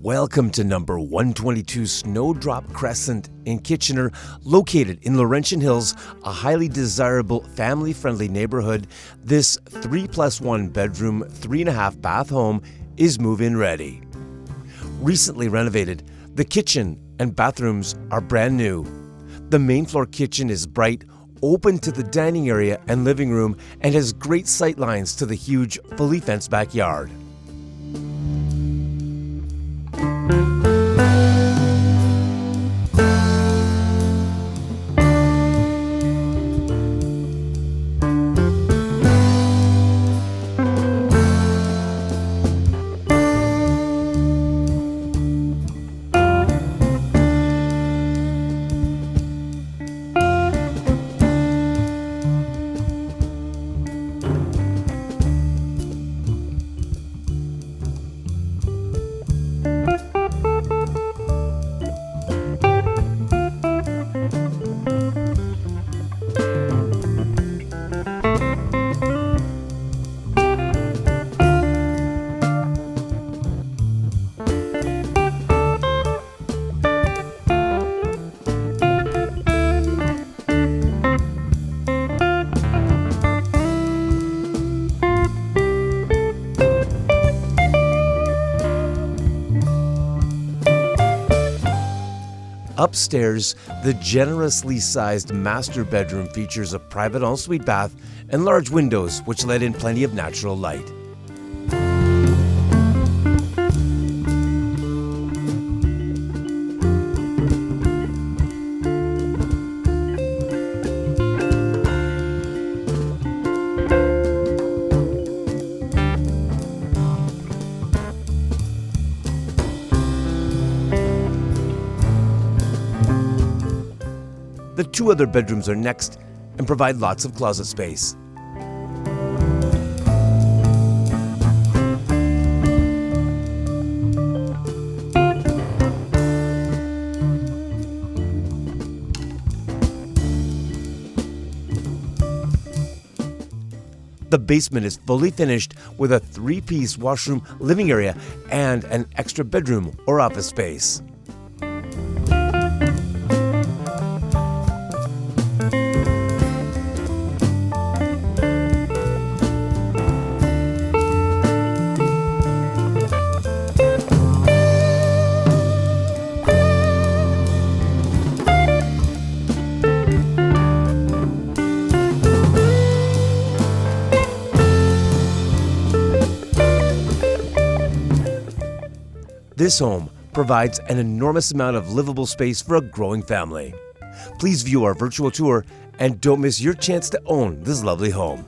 Welcome to number 122 Snowdrop Crescent in Kitchener, located in Laurentian Hills, a highly desirable, family-friendly neighborhood. This 3+1 bedroom, 3.5 bath home is move-in ready. Recently renovated, the kitchen and bathrooms are brand new. The main floor kitchen is bright, open to the dining area and living room, and has great sight lines to the huge, fully fenced backyard. Upstairs, the generously sized master bedroom features a private ensuite bath and large windows which let in plenty of natural light. The two other bedrooms are next and provide lots of closet space. The basement is fully finished with a 3-piece washroom, living area, and an extra bedroom or office space. This home provides an enormous amount of livable space for a growing family. Please view our virtual tour and don't miss your chance to own this lovely home.